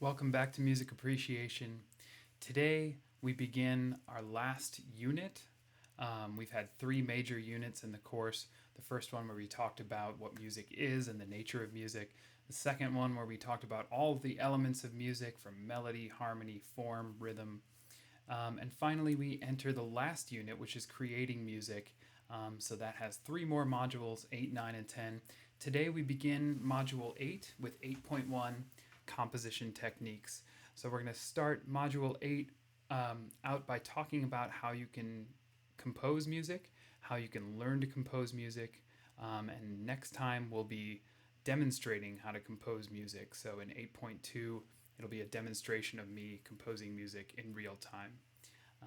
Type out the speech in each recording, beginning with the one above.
Welcome back to Music Appreciation. Today we begin our last unit. We've had three major units in the course. The first one where we talked about what music is and the nature of music. The second one where we talked about all of the elements of music from melody, harmony, form, rhythm. And finally, we enter the last unit, which is creating music. So that has three more modules 8, 9, and 10. Today we begin module 8 with 8.1 composition techniques. So we're going to start module 8 out by talking about how you can compose music, how you can learn to compose music, and next time we'll be demonstrating how to compose music. So in 8.2, it'll be a demonstration of me composing music in real time.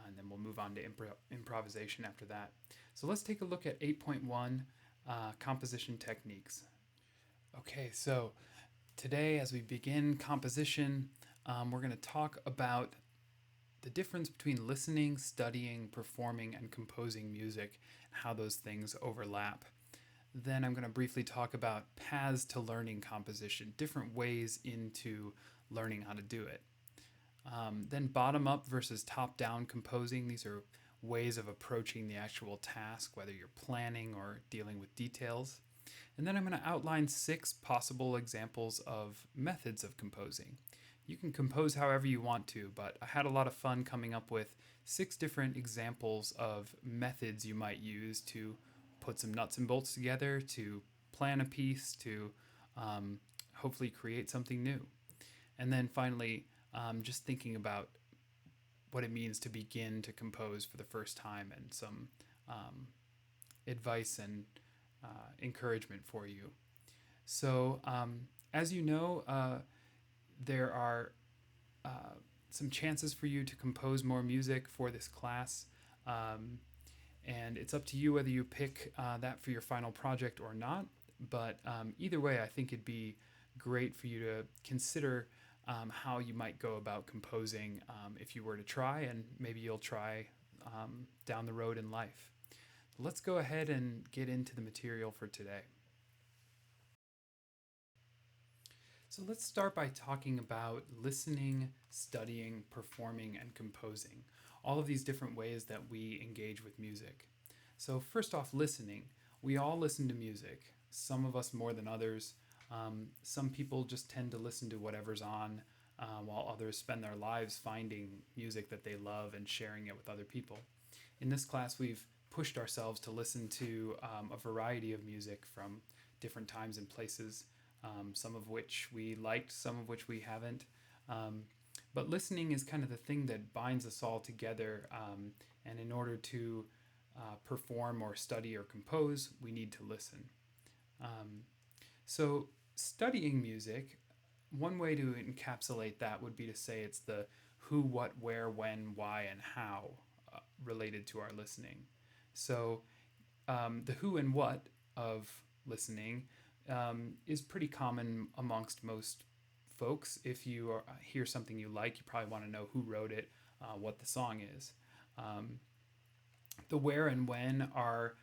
And then we'll move on to improvisation after that. So let's take a look at 8.1 composition techniques. Okay, so today as we begin composition, we're going to talk about the difference between listening, studying, performing, and composing music, and how those things overlap. Then I'm going to briefly talk about paths to learning composition, different ways into learning how to do it. Then bottom up versus top down composing. These are ways of approaching the actual task, whether you're planning or dealing with details. And then I'm going to outline 6 possible examples of methods of composing. You can compose however you want to, but I had a lot of fun coming up with 6 different examples of methods you might use to put some nuts and bolts together, to plan a piece, to hopefully create something new. And then finally, just thinking about what it means to begin to compose for the first time and some advice and encouragement for you. So, as you know, there are some chances for you to compose more music for this class. And it's up to you whether you pick that for your final project or not. But either way, I think it'd be great for you to consider how you might go about composing if you were to try, and maybe you'll try down the road in life. Let's go ahead and get into the material for today. So let's start by talking about listening, studying, performing, and composing. All of these different ways that we engage with music. So first off, listening. We all listen to music, some of us more than others. Some people just tend to listen to whatever's on, while others spend their lives finding music that they love and sharing it with other people. In this class, we've pushed ourselves to listen to a variety of music from different times and places, some of which we liked, some of which we haven't. But listening is kind of the thing that binds us all together, and in order to perform or study or compose, we need to listen. So studying music, one way to encapsulate that would be to say it's the who, what, where, when, why, and how related to our listening. So the who and what of listening is pretty common amongst most folks. If you hear something you like, you probably want to know who wrote it, what the song is. The where and when are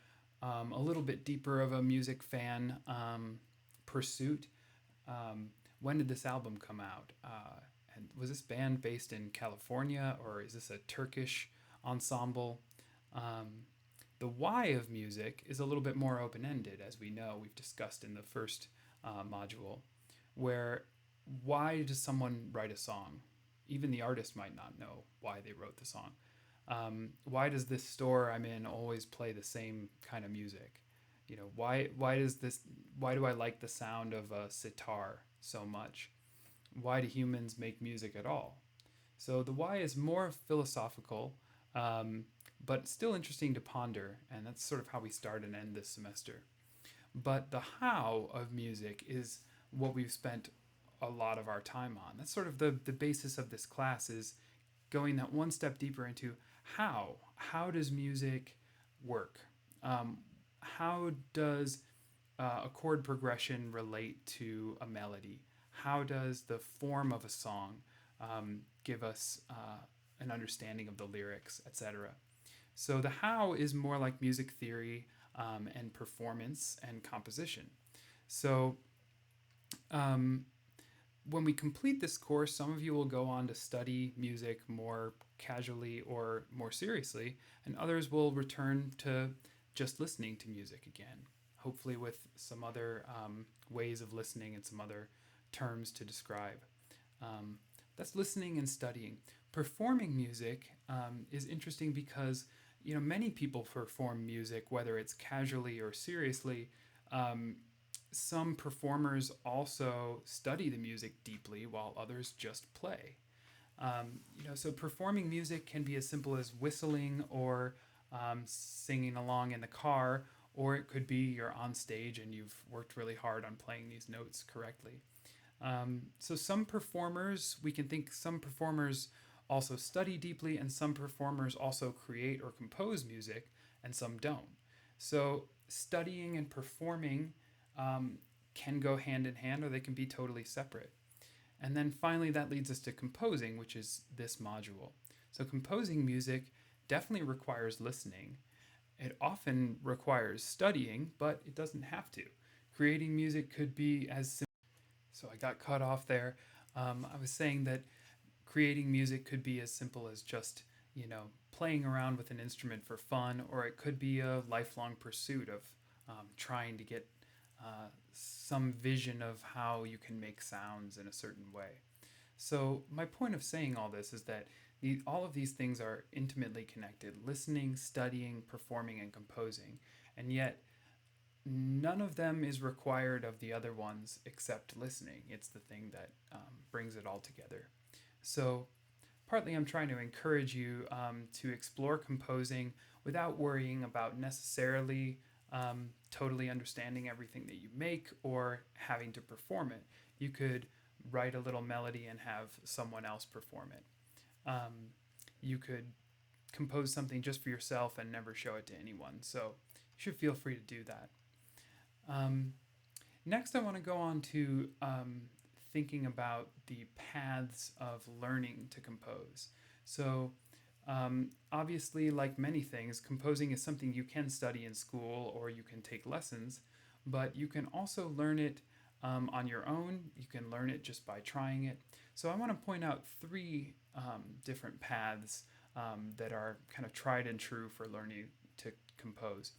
a little bit deeper of a music fan pursuit. When did this album come out? And was this band based in California, or is this a Turkish ensemble? The why of music is a little bit more open-ended, as we know, we've discussed in the first module, where why does someone write a song? Even the artist might not know why they wrote the song. Why does this store I'm in always play the same kind of music? You know, why do I like the sound of a sitar so much? Why do humans make music at all? So the why is more philosophical, but still interesting to ponder, and that's sort of how we start and end this semester. But the how of music is what we've spent a lot of our time on. That's sort of the basis of this class, is going that one step deeper into how. How does music work? How does a chord progression relate to a melody? How does the form of a song give us an understanding of the lyrics, etc.? So the how is more like music theory and performance and composition. So when we complete this course, some of you will go on to study music more casually or more seriously, and others will return to just listening to music again, hopefully with some other ways of listening and some other terms to describe. Um, that's listening and studying. Performing music is interesting because many people perform music, whether it's casually or seriously. Um, some performers also study the music deeply, while others just play. So performing music can be as simple as whistling or singing along in the car, or it could be you're on stage and you've worked really hard on playing these notes correctly. So we can think some performers also study deeply, and some performers also create or compose music, and some don't. So studying and performing can go hand in hand, or they can be totally separate. And then finally, that leads us to composing, which is this module. So composing music definitely requires listening. It often requires studying, but it doesn't have to. Creating music could be as simple. So I got cut off there. I was saying that creating music could be as simple as just, playing around with an instrument for fun, or it could be a lifelong pursuit of trying to get some vision of how you can make sounds in a certain way. So, my point of saying all this is that all of these things are intimately connected: listening, studying, performing, and composing. And yet, none of them is required of the other ones except listening. It's the thing that brings it all together. So, partly I'm trying to encourage you to explore composing without worrying about necessarily totally understanding everything that you make or having to perform it. You could write a little melody and have someone else perform it. You could compose something just for yourself and never show it to anyone. So you should feel free to do that. Um, Next, I want to go on to thinking about the paths of learning to compose. So, obviously, like many things, composing is something you can study in school or you can take lessons, but you can also learn it on your own. You can learn it just by trying it. So, I want to point out three different paths that are kind of tried and true for learning to compose.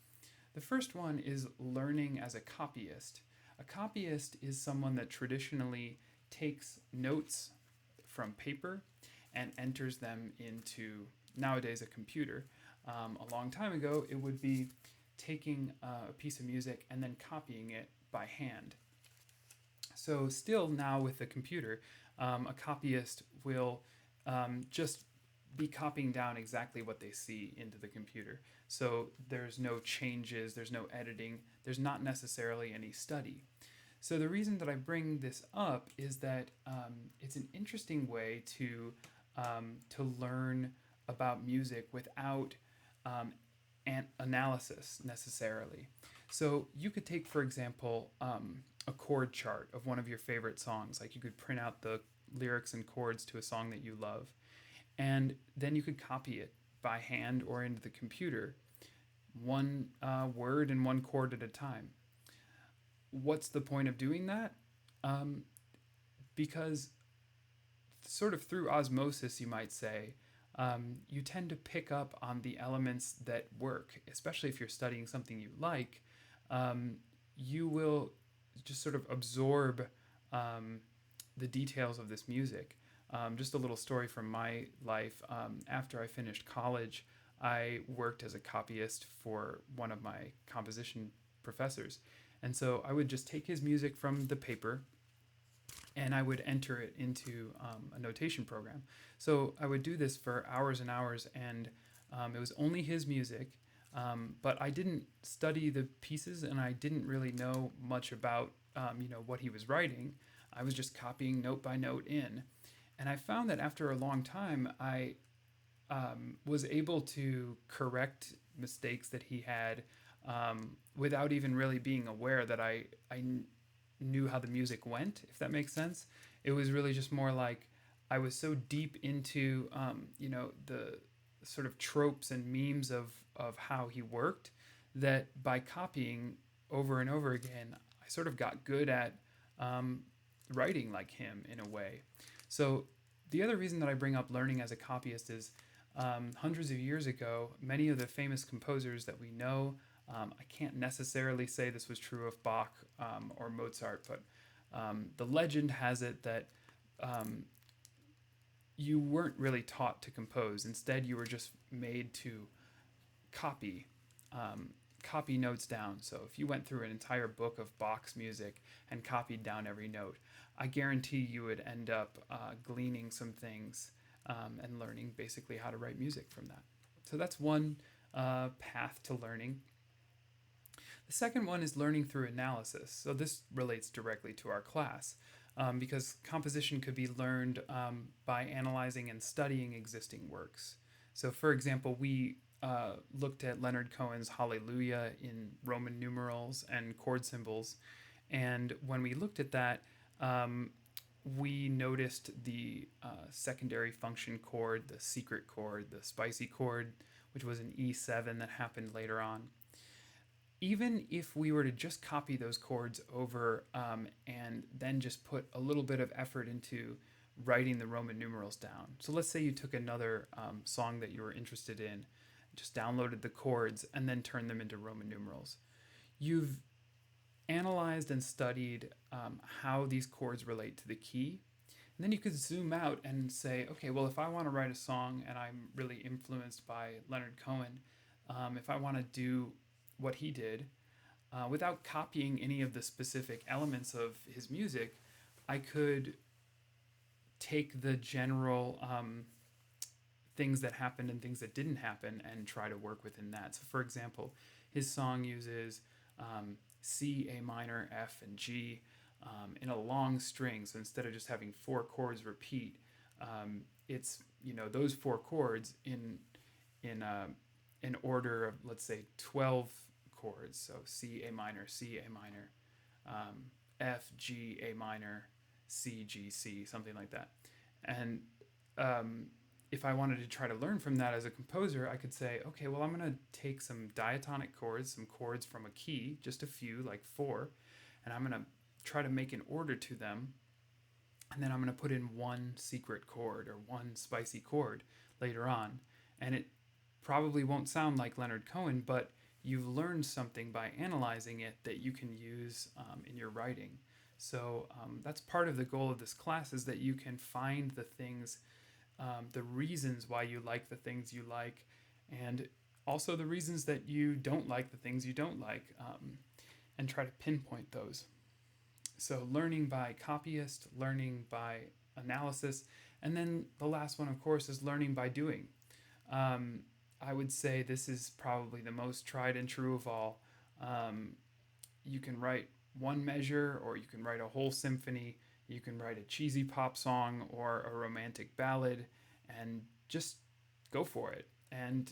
The first one is learning as a copyist. A copyist is someone that traditionally takes notes from paper and enters them into, nowadays, a computer. A long time ago, it would be taking a piece of music and then copying it by hand. So, still now with the computer, a copyist will just be copying down exactly what they see into the computer. So there's no changes, there's no editing, there's not necessarily any study. So the reason that I bring this up is that it's an interesting way to learn about music without an analysis necessarily. So you could take, for example, a chord chart of one of your favorite songs. Like you could print out the lyrics and chords to a song that you love, and then you could copy it by hand or into the computer, one word and one chord at a time. What's the point of doing that? Because sort of through osmosis, you might say, you tend to pick up on the elements that work, especially if you're studying something you like. You will just sort of absorb the details of this music. Just a little story from my life. After I finished college, I worked as a copyist for one of my composition professors. And so I would just take his music from the paper and I would enter it into a notation program. So I would do this for hours and hours, and it was only his music. But I didn't study the pieces, and I didn't really know much about what he was writing. I was just copying note by note in, and I found that after a long time, I was able to correct mistakes that he had without even really being aware that I knew how the music went, if that makes sense. It was really just more like I was so deep into, the sort of tropes and memes of how he worked that by copying over and over again, I sort of got good at writing like him in a way. So the other reason that I bring up learning as a copyist is hundreds of years ago, many of the famous composers that we know, I can't necessarily say this was true of Bach or Mozart, but the legend has it that um, you weren't really taught to compose. Instead, you were just made to copy copy notes down. So if you went through an entire book of Bach's music and copied down every note, I guarantee you would end up gleaning some things and learning basically how to write music from that. So that's one path to learning. The second one is learning through analysis. So this relates directly to our class because composition could be learned by analyzing and studying existing works. So, for example, we looked at Leonard Cohen's Hallelujah in Roman numerals and chord symbols. And when we looked at that, we noticed the secondary function chord, the secret chord, the spicy chord, which was an E7 that happened later on. Even if we were to just copy those chords over and then just put a little bit of effort into writing the Roman numerals down. So let's say you took another song that you were interested in, just downloaded the chords, and then turned them into Roman numerals. You've analyzed and studied how these chords relate to the key. And then you could zoom out and say, okay, well, if I want to write a song and I'm really influenced by Leonard Cohen, if I want to do what he did, without copying any of the specific elements of his music, I could take the general things that happened and things that didn't happen and try to work within that. So, for example, his song uses C, A minor, F, and G in a long string. So instead of just having four chords repeat, it's those four chords in an order of, let's say, 12 chords. So C, A minor, F, G, A minor, C, G, C, something like that. And if I wanted to try to learn from that as a composer, I could say, okay, well, I'm going to take some diatonic chords, some chords from a key, just a few, like 4, and I'm going to try to make an order to them. And then I'm going to put in one secret chord or one spicy chord later on. And it probably won't sound like Leonard Cohen, but you've learned something by analyzing it that you can use in your writing. So that's part of the goal of this class, is that you can find the things, the reasons why you like the things you like, and also the reasons that you don't like the things you don't like, and try to pinpoint those. So learning by copyist, learning by analysis, and then the last one, of course, is learning by doing. I would say this is probably the most tried and true of all. You can write one measure, or you can write a whole symphony. You can write a cheesy pop song or a romantic ballad, and just go for it. And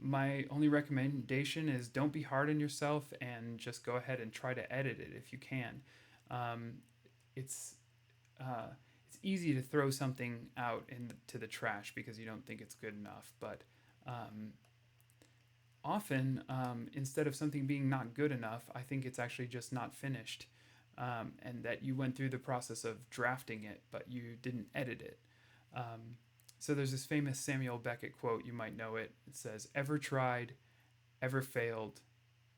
my only recommendation is don't be hard on yourself, and just go ahead and try to edit it if you can. It's easy to throw something out into the trash because you don't think it's good enough, but often instead of something being not good enough, I think it's actually just not finished, and that you went through the process of drafting it, but you didn't edit it. So there's this famous Samuel Beckett quote, you might know it. It says, "Ever tried, ever failed,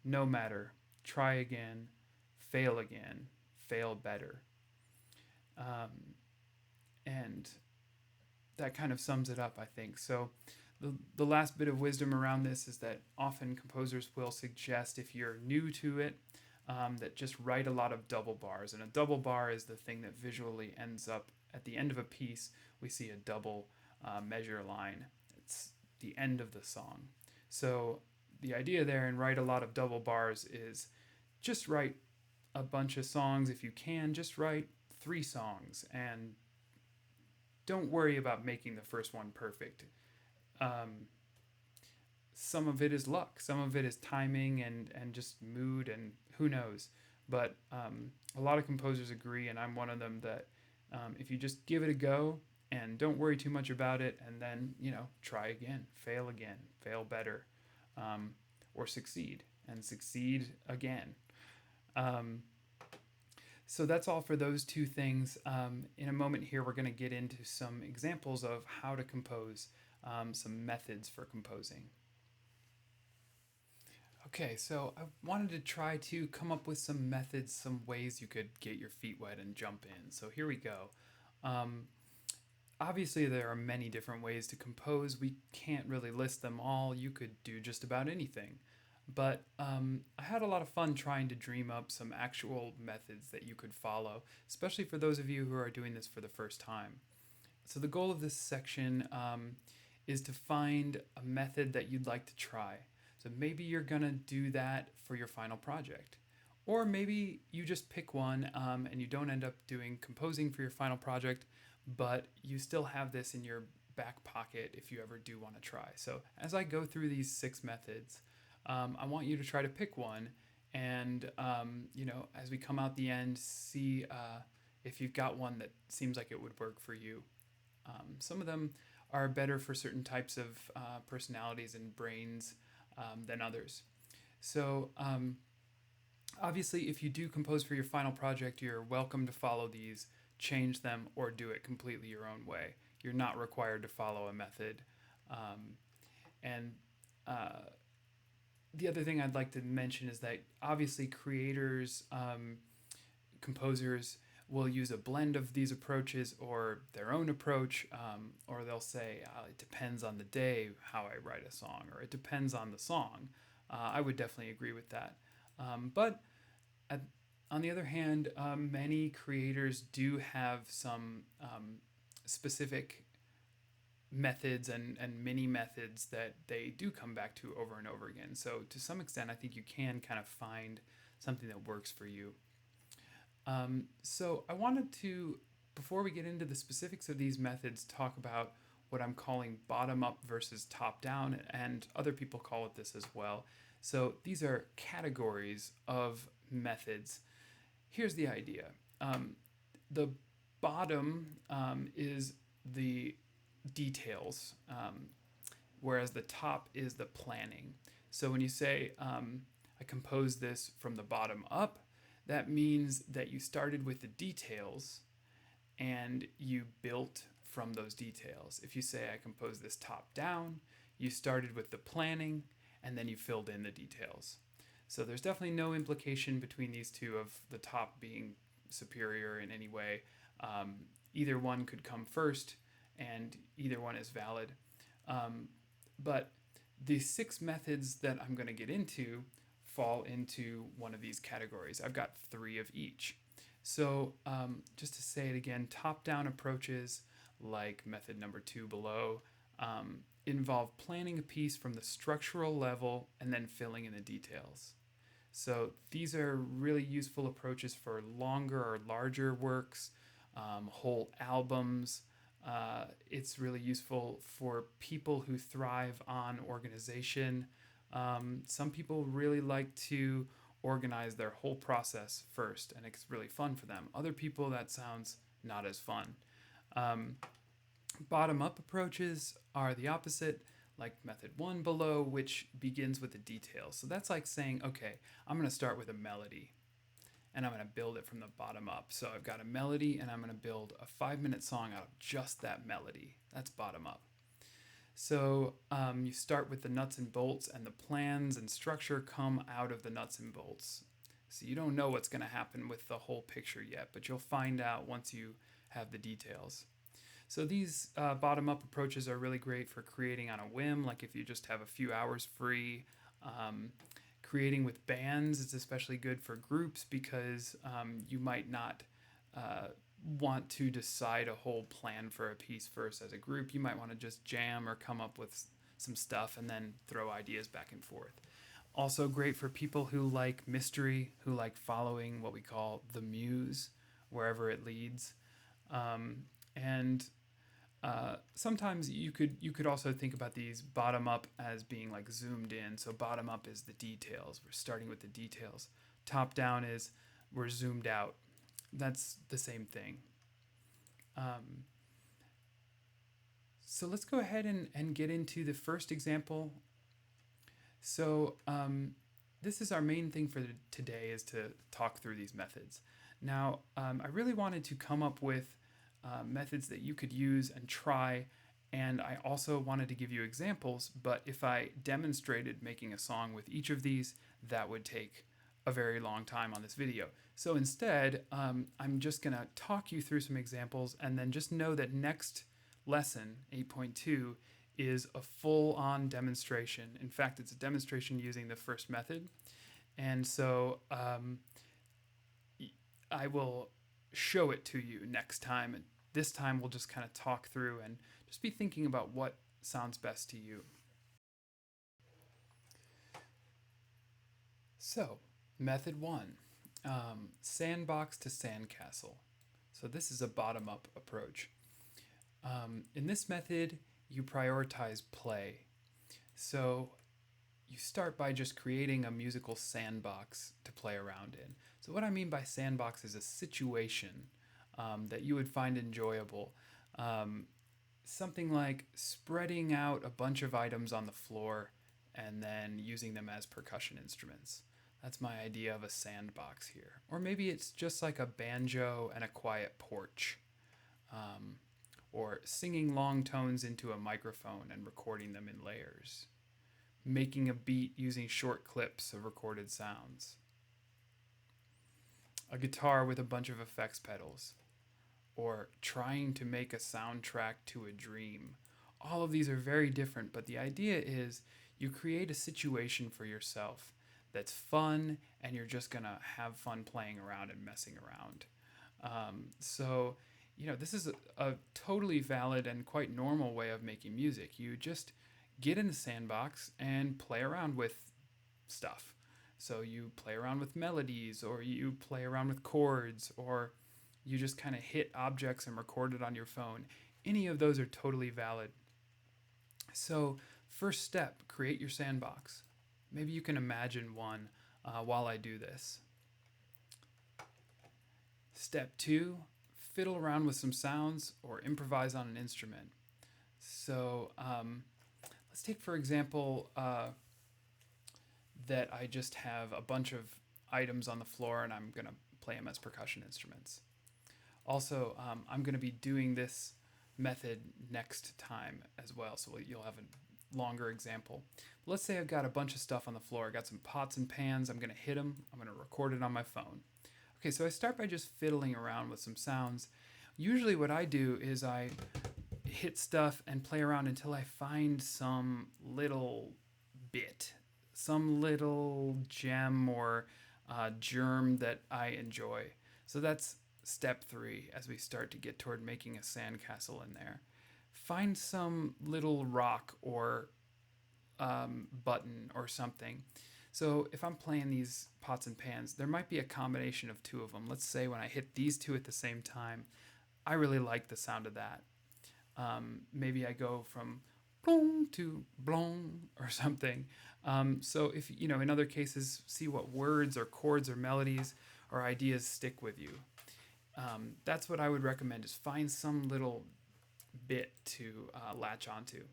no matter, try again, fail better." And that kind of sums it up, I think. So the last bit of wisdom around this is that often composers will suggest, if you're new to it, that just write a lot of double bars. And a double bar is the thing that visually ends up at the end of a piece. We see a double measure line. It's the end of the song. So the idea there in write a lot of double bars is just write a bunch of songs. If you can, just write 3 songs, and don't worry about making the first one perfect. Some of it is luck, some of it is timing and just mood, and who knows. But a lot of composers agree, and I'm one of them, that if you just give it a go and don't worry too much about it, and then try again, fail better, or succeed again. So that's all for those two things. In a moment here, we're going to get into some examples of how to compose, some methods for composing. Okay, so I wanted to try to come up with some methods, some ways you could get your feet wet and jump in. So here we go. Um, Obviously, there are many different ways to compose. We can't really list them all. You could do just about anything. But I had a lot of fun trying to dream up some actual methods that you could follow, especially for those of you who are doing this for the first time. So, the goal of this section is to find a method that you'd like to try. So, maybe you're going to do that for your final project. Or maybe you just pick one and you don't end up doing composing for your final project, but you still have this in your back pocket if you ever do want to try. So, as I go through these 6 methods, I want you to try to pick one, and as we come out the end, see if you've got one that seems like it would work for you. Some of them are better for certain types of personalities and brains than others. So, obviously, if you do compose for your final project, you're welcome to follow these, change them, or do it completely your own way. You're not required to follow a method. And the other thing I'd like to mention is that obviously creators, composers will use a blend of these approaches or their own approach, or they'll say, it depends on the day how I write a song, or it depends on the song. I would definitely agree with that. But at, on the other hand, many creators do have some specific methods and mini methods that they do come back to over and over again. So to some extent, I think you can kind of find something that works for you. So I wanted to, before we get into the specifics of these methods, talk about what I'm calling bottom up versus top down, and other people call it this as well. So these are categories of methods. Here's the idea. The bottom is the details, whereas the top is the planning. So when you say, I composed this from the bottom up, that means that you started with the details and you built from those details. If you say, I composed this top down, you started with the planning and then you filled in the details. So there's definitely no implication between these two of the top being superior in any way. Either one could come first, and either one is valid. But the 6 methods that I'm going to get into fall into one of these categories. I've got 3 of each. So just to say it again, top-down approaches like method number 2 below involve planning a piece from the structural level and then filling in the details. So these are really useful approaches for longer or larger works, whole albums. It's really useful for people who thrive on organization. Some people really like to organize their whole process first, and it's really fun for them. Other people, that sounds not as fun. Bottom-up approaches are the opposite, like method 1 below, which begins with the details. So that's like saying, okay, I'm going to start with a melody, and I'm going to build it from the bottom up. So I've got a melody, and I'm going to build a 5-minute song out of just that melody. That's bottom up. So you start with the nuts and bolts, and the plans and structure come out of the nuts and bolts. So you don't know what's going to happen with the whole picture yet, but you'll find out once you have the details. So these bottom-up approaches are really great for creating on a whim, like if you just have a few hours free. Creating with bands is especially good for groups because you might not want to decide a whole plan for a piece first as a group. You might want to just jam or come up with some stuff and then throw ideas back and forth. Also great for people who like mystery, who like following what we call the muse, wherever it leads. And sometimes you could also think about these bottom up as being like zoomed in. So bottom up is the details. We're starting with the details. Top down is we're zoomed out. That's the same thing. So let's go ahead and get into the first example. So this is our main thing for today, is to talk through these methods. Now, I really wanted to come up with methods that you could use and try, and I also wanted to give you examples, but if I demonstrated making a song with each of these, that would take a very long time on this video. So instead, I'm just going to talk you through some examples, and then just know that next lesson, 8.2, is a full-on demonstration. In fact, it's a demonstration using the first method. And so I will show it to you next time. And this time we'll just kind of talk through and just be thinking about what sounds best to you. So, method one, sandbox to sandcastle. So this is a bottom-up approach. In this method, you prioritize play. So you start by just creating a musical sandbox to play around in. So what I mean by sandbox is a situation that you would find enjoyable. Something like spreading out a bunch of items on the floor and then using them as percussion instruments. That's my idea of a sandbox here. Or maybe it's just like a banjo and a quiet porch. Or singing long tones into a microphone and recording them in layers. Making a beat using short clips of recorded sounds. A guitar with a bunch of effects pedals. Or trying to make a soundtrack to a dream. All of these are very different, but the idea is you create a situation for yourself that's fun, and you're just gonna have fun playing around and messing around. So, this is a totally valid and quite normal way of making music. You just get in the sandbox and play around with stuff. So you play around with melodies, or you play around with chords, or you just kind of hit objects and record it on your phone. Any of those are totally valid. So first step, create your sandbox. Maybe you can imagine one while I do this. Step two, fiddle around with some sounds or improvise on an instrument. So let's take, for example, that I just have a bunch of items on the floor and I'm going to play them as percussion instruments. Also, I'm going to be doing this method next time as well, so you'll have a longer example. Let's say I've got a bunch of stuff on the floor. I got some pots and pans. I'm going to hit them. I'm going to record it on my phone. Okay, so I start by just fiddling around with some sounds. Usually what I do is I hit stuff and play around until I find some little bit, some little gem or germ that I enjoy. So that's step three as we start to get toward making a sandcastle in there. Find some little rock or button or something. So if I'm playing these pots and pans, there might be a combination of two of them. Let's say when I hit these two at the same time, I really like the sound of that. Maybe I go from boom to blong or something. So if, in other cases, see what words or chords or melodies or ideas stick with you. That's what I would recommend, is find some little bit to latch onto.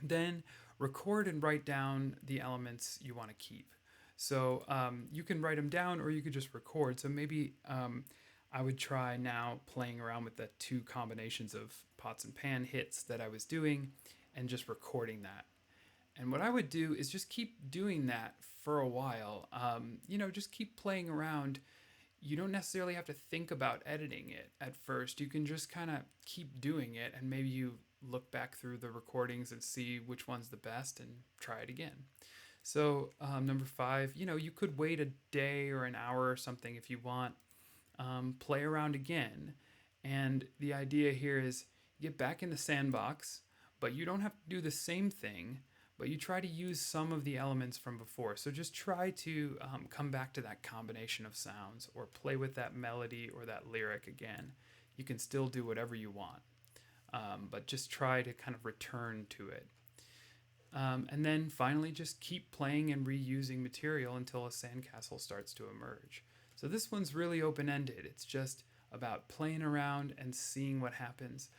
Then record and write down the elements you want to keep. So you can write them down or you could just record. So maybe I would try now playing around with the two combinations of pots and pan hits that I was doing and just recording that. And what I would do is just keep doing that for a while. Just keep playing around. You don't necessarily have to think about editing it at first. You can just kind of keep doing it, and maybe you look back through the recordings and see which one's the best and try it again. So number 5, you could wait a day or an hour or something if you want. Play around again. And the idea here is get back in the sandbox, but you don't have to do the same thing, but you try to use some of the elements from before. So just try to come back to that combination of sounds or play with that melody or that lyric again. You can still do whatever you want, but just try to kind of return to it. And then finally, just keep playing and reusing material until a sandcastle starts to emerge. So this one's really open-ended. It's just about playing around and seeing what happens.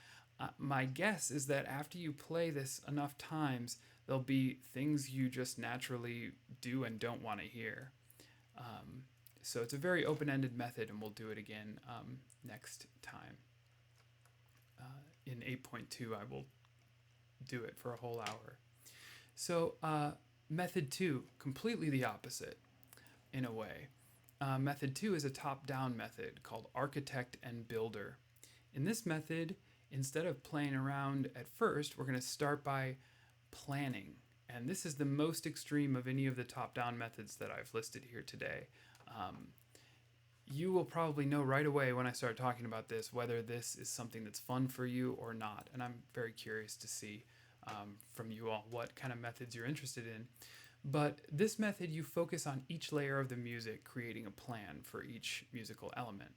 My guess is that after you play this enough times, there'll be things you just naturally do and don't want to hear. So it's a very open-ended method, and we'll do it again next time. In 8.2, I will do it for a whole hour. So method 2, completely the opposite in a way. Method 2 is a top-down method called architect and builder. In this method, instead of playing around at first, we're going to start by planning. And this is the most extreme of any of the top-down methods that I've listed here today. You will probably know right away when I start talking about this whether this is something that's fun for you or not. And I'm very curious to see from you all what kind of methods you're interested in. But this method, you focus on each layer of the music, creating a plan for each musical element.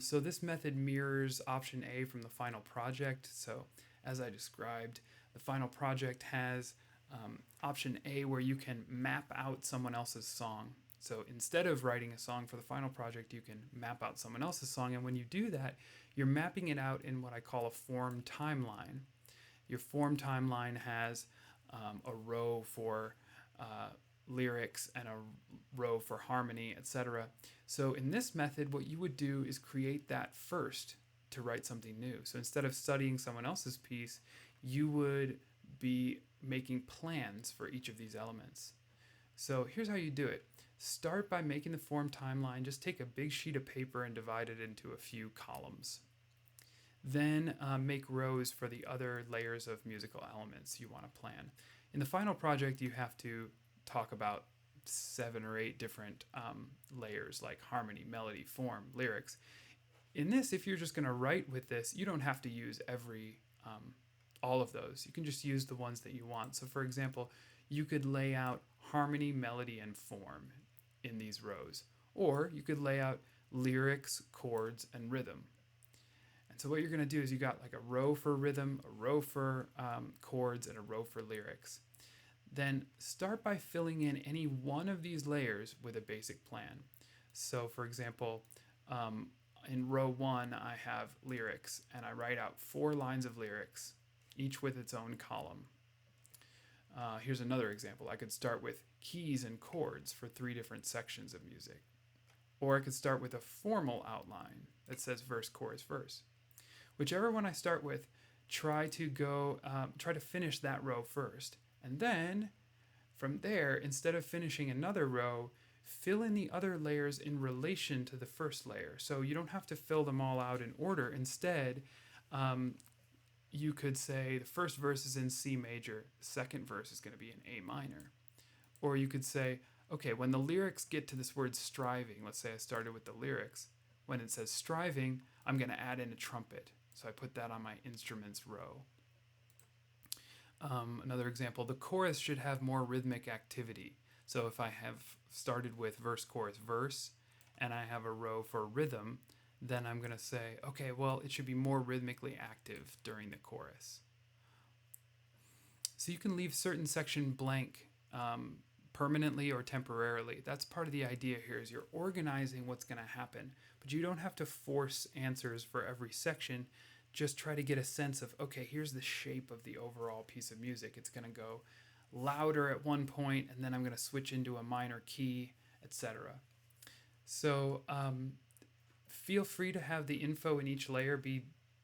So this method mirrors option A from the final project. So as I described, the final project has option A where you can map out someone else's song. So instead of writing a song for the final project, you can map out someone else's song. And when you do that, you're mapping it out in what I call a form timeline. Your form timeline has a row for lyrics and a row for harmony, etc. So in this method, what you would do is create that first to write something new. So instead of studying someone else's piece, you would be making plans for each of these elements. So here's how you do it. Start by making the form timeline. Just take a big sheet of paper and divide it into a few columns. Then make rows for the other layers of musical elements you want to plan. In the final project, you have to talk about 7 or 8 different layers like harmony, melody, form, lyrics. In this, if you're just going to write with this, you don't have to use all of those. You can just use the ones that you want. So for example, you could lay out harmony, melody, and form in these rows. Or you could lay out lyrics, chords, and rhythm. And so what you're going to do is you got like a row for rhythm, a row for chords, and a row for lyrics. Then start by filling in any one of these layers with a basic plan. So for example, in row 1, I have lyrics, and I write out 4 lines of lyrics, each with its own column. Here's another example. I could start with keys and chords for 3 different sections of music. Or I could start with a formal outline that says verse, chorus, verse. Whichever one I start with, try to finish that row first. And then, from there, instead of finishing another row, fill in the other layers in relation to the first layer. So you don't have to fill them all out in order. Instead, you could say the first verse is in C major, the second verse is going to be in A minor. Or you could say, okay, when the lyrics get to this word striving, let's say I started with the lyrics, when it says striving, I'm going to add in a trumpet. So I put that on my instruments row. Another example, the chorus should have more rhythmic activity. So if I have started with verse, chorus, verse, and I have a row for rhythm, then I'm going to say, okay, well, it should be more rhythmically active during the chorus. So you can leave certain section blank permanently or temporarily. That's part of the idea here is you're organizing what's going to happen, but you don't have to force answers for every section. Just try to get a sense of, okay, here's the shape of the overall piece of music. It's going to go louder at one point, and then I'm going to switch into a minor key, etc. So feel free to have the info in each layer be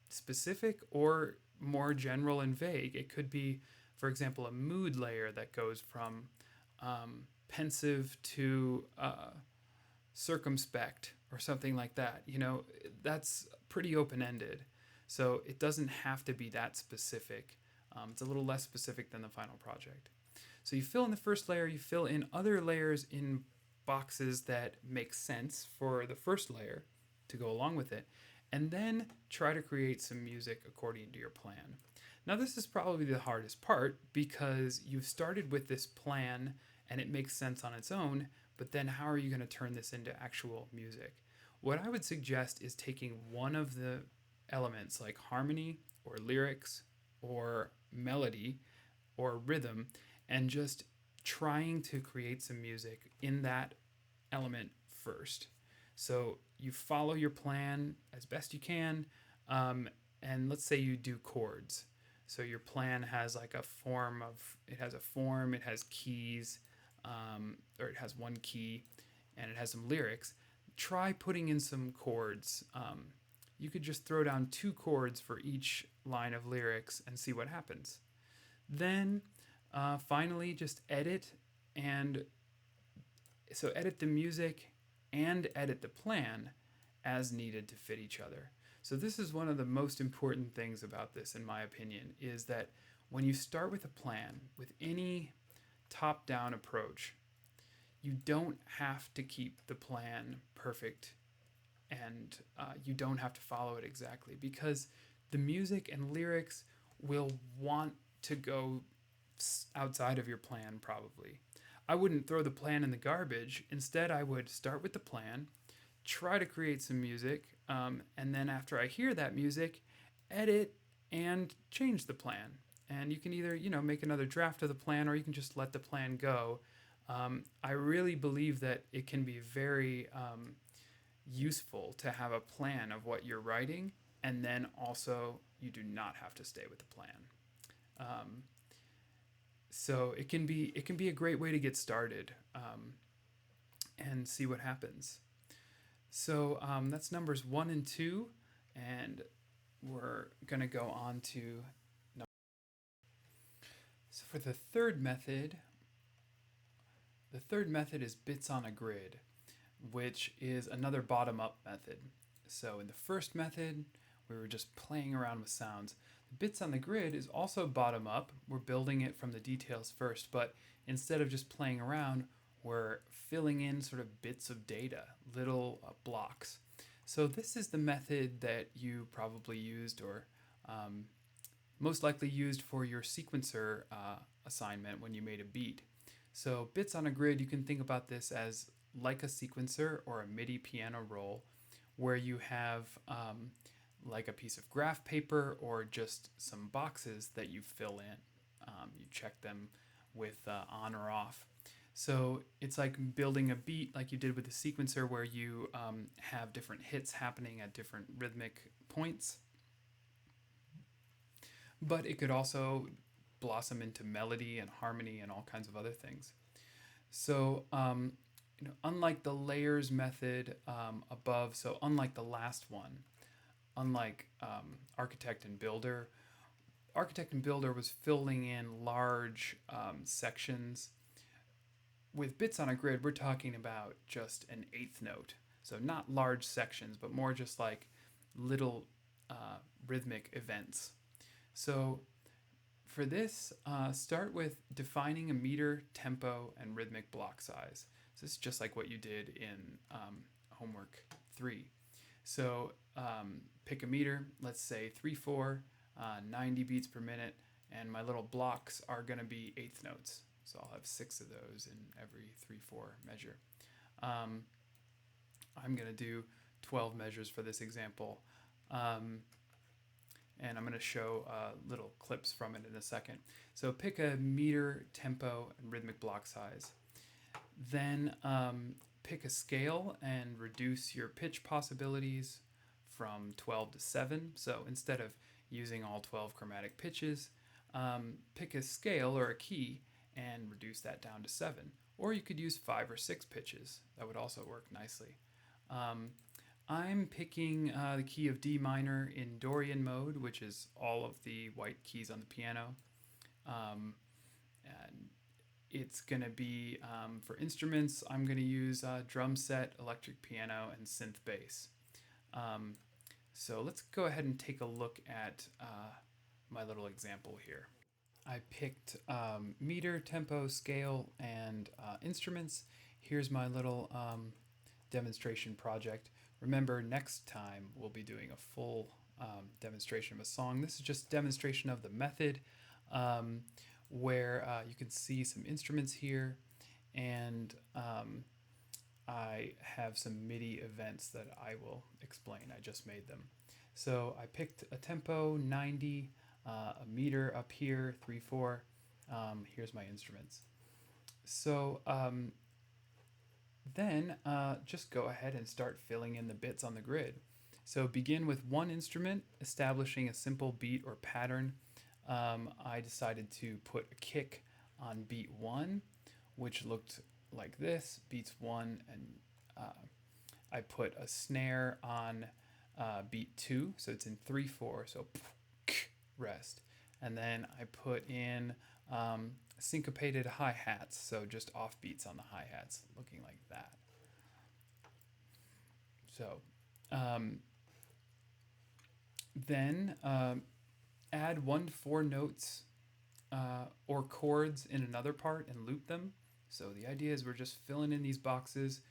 specific or more general and vague. It could be, for example, a mood layer that goes from pensive to circumspect or something like that. You know, that's pretty open-ended. So it doesn't have to be that specific. It's a little less specific than the final project. So you fill in the first layer, you fill in other layers in boxes that make sense for the first layer to go along with it, and then try to create some music according to your plan. Now this is probably the hardest part because you've started with this plan and it makes sense on its own, but then how are you going to turn this into actual music? What I would suggest is taking one of the elements like harmony or lyrics or melody or rhythm and just trying to create some music in that element first. So you follow your plan as best you can, and let's say you do chords. So your plan has like it has a form, it has keys, or it has one key, and it has some lyrics, try putting in some chords. You could just throw down 2 chords for each line of lyrics and see what happens. Then finally, just edit and so edit the music and edit the plan as needed to fit each other. So this is one of the most important things about this, in my opinion, is that when you start with a plan, with any top-down approach, you don't have to keep the plan perfect, and you don't have to follow it exactly, because the music and lyrics will want to go outside of your plan probably. I wouldn't throw the plan in the garbage. Instead, I would start with the plan, try to create some music, and then after I hear that music, edit and change the plan. And you can either, make another draft of the plan, or you can just let the plan go. I really believe that it can be very useful to have a plan of what you're writing, and then also you do not have to stay with the plan. So it can be a great way to get started and see what happens. So that's numbers 1 and 2, and we're gonna go on to number. So for the third method is bits on a grid, which is another bottom-up method. So in the first method, we were just playing around with sounds. Bits on the grid is also bottom up. We're building it from the details first, but instead of just playing around, we're filling in sort of bits of data, little blocks. So this is the method that you probably used, or most likely used for your sequencer assignment when you made a beat. So bits on a grid, you can think about this as like a sequencer or a MIDI piano roll, where you have like a piece of graph paper or just some boxes that you fill in. You check them with on or off. So it's like building a beat like you did with the sequencer, where you have different hits happening at different rhythmic points. But it could also blossom into melody and harmony and all kinds of other things. So unlike the layers method above, so unlike the last one, unlike Architect and Builder was filling in large sections. With bits on a grid, we're talking about just an eighth note. So not large sections, but more just like little rhythmic events. So for this, start with defining a meter, tempo, and rhythmic block size. So this is just like what you did in homework 3. So pick a meter, let's say 3/4, 90 beats per minute, and my little blocks are going to be eighth notes. So I'll have 6 of those in every 3/4 measure. I'm going to do 12 measures for this example. And I'm going to show little clips from it in a second. So pick a meter, tempo, and rhythmic block size. Then pick a scale and reduce your pitch possibilities from 12 to 7. So instead of using all 12 chromatic pitches, pick a scale or a key and reduce that down to 7. Or you could use 5 or 6 pitches. That would also work nicely. I'm picking the key of D minor in Dorian mode, which is all of the white keys on the piano. And it's going to be, for instruments, I'm going to use drum set, electric piano, and synth bass. So let's go ahead and take a look at my little example here. I picked meter, tempo, scale, and instruments. Here's my little demonstration project. Remember, next time we'll be doing a full demonstration of a song. This is just a demonstration of the method, where you can see some instruments here, and I have some MIDI events that I will explain. I just made them. So I picked a tempo, 90, a meter up here, 3/4. Here's my instruments. So then just go ahead and start filling in the bits on the grid. So begin with one instrument, establishing a simple beat or pattern. I decided to put a kick on beat 1, which looked like this, beats 1, and I put a snare on beat 2, so it's in 3/4, so rest. And then I put in syncopated hi-hats, so just offbeats on the hi-hats, looking like that. So then add 1 to 4 notes or chords in another part and loop them. So the idea is we're just filling in these boxes.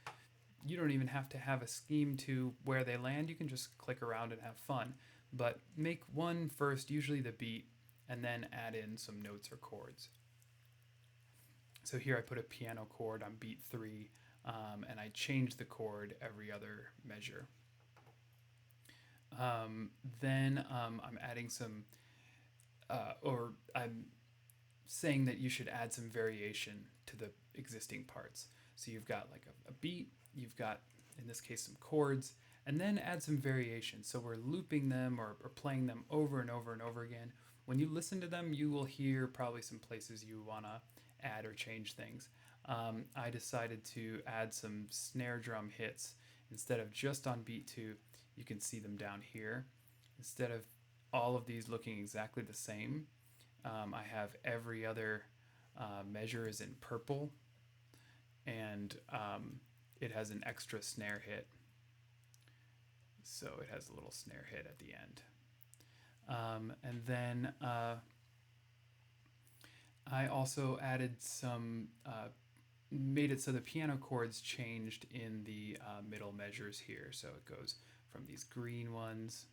You don't even have to have a scheme to where they land. You can just click around and have fun. But make one first, usually the beat, and then add in some notes or chords. So here I put a piano chord on beat 3, and I change the chord every other measure. Then I'm adding some, or I'm saying that you should add some variation to the existing parts. So you've got like a beat, you've got, in this case, some chords, and then add some variation. So we're looping them or playing them over and over and over again. When you listen to them, you will hear probably some places you want to add or change things. I decided to add some snare drum hits. Instead of just on beat 2, you can see them down here. Instead of all of these looking exactly the same, I have every other measure is in purple, and it has an extra snare hit. So it has a little snare hit at the end. And then I also added some, made it so the piano chords changed in the middle measures here. So it goes from these green ones,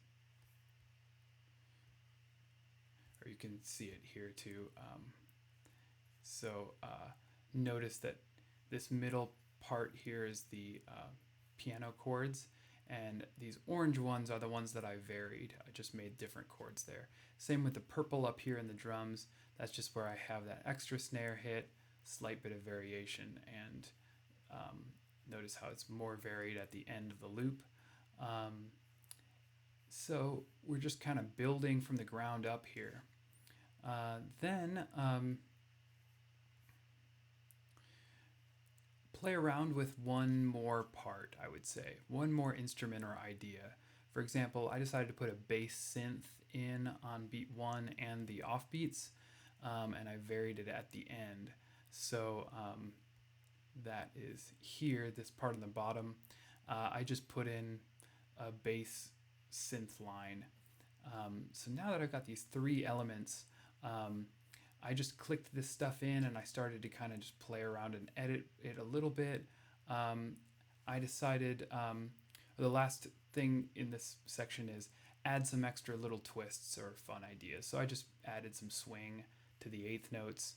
or you can see it here too. So notice that this middle part here is the piano chords, and these orange ones are the ones that I varied. I just made different chords there. Same with the purple up here in the drums. That's just where I have that extra snare hit, slight bit of variation, and notice how it's more varied at the end of the loop. So we're just kind of building from the ground up here. Then play around with one more part, I would say, one more instrument or idea. For example, I decided to put a bass synth in on beat 1 and the offbeats, and I varied it at the end. So that is here, this part on the bottom. I just put in a bass synth line. So now that I've got these 3 elements, I just clicked this stuff in and I started to kind of just play around and edit it a little bit. I decided, the last thing in this section is add some extra little twists or fun ideas. So I just added some swing to the 8th notes.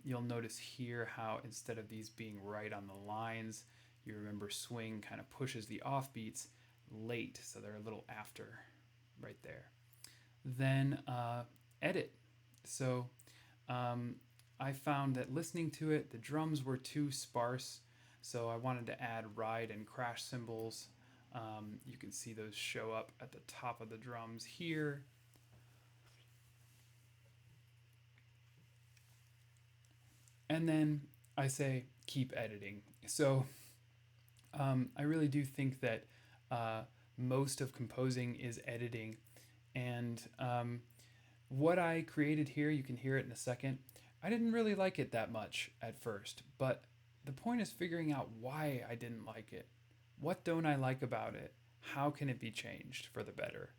You'll notice here how instead of these being right on the lines, you remember swing kind of pushes the offbeats late, so they're a little after right there. Then edit. So I found that listening to it, the drums were too sparse, so I wanted to add ride and crash cymbals. You can see those show up at the top of the drums here. And then I say keep editing. So I really do think that most of composing is editing, and what I created here, you can hear it in a second, I didn't really like it that much at first, but the point is figuring out why I didn't like it. What don't I like about it? How can it be changed for the better?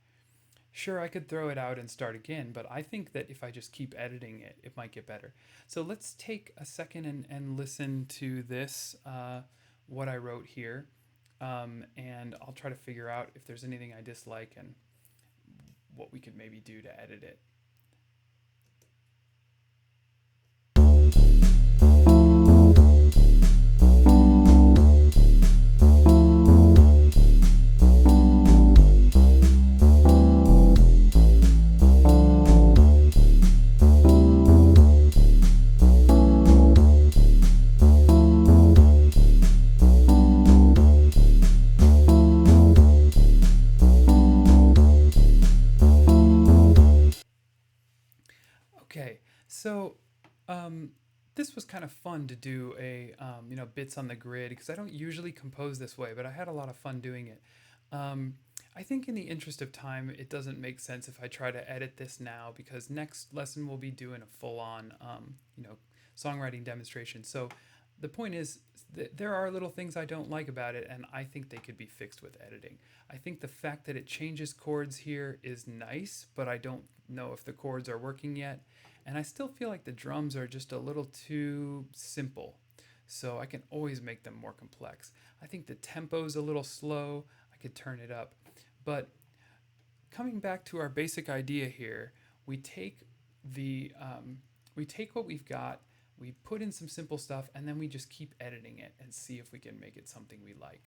Sure, I could throw it out and start again, but I think that if I just keep editing it, it might get better. So let's take a second and listen to this, what I wrote here, and I'll try to figure out if there's anything I dislike and what we could maybe do to edit it. Okay, so This was kind of fun to do bits on the grid because I don't usually compose this way, but I had a lot of fun doing it. Um, I think in the interest of time, it doesn't make sense if I try to edit this now because next lesson we'll be doing a full-on, songwriting demonstration. So the point is, there are little things I don't like about it, and I think they could be fixed with editing. I think the fact that it changes chords here is nice, but I don't know if the chords are working yet. And I still feel like the drums are just a little too simple. So I can always make them more complex. I think the tempo's a little slow. I could turn it up. But coming back to our basic idea here, we take we take what we've got, we put in some simple stuff, and then we just keep editing it and see if we can make it something we like.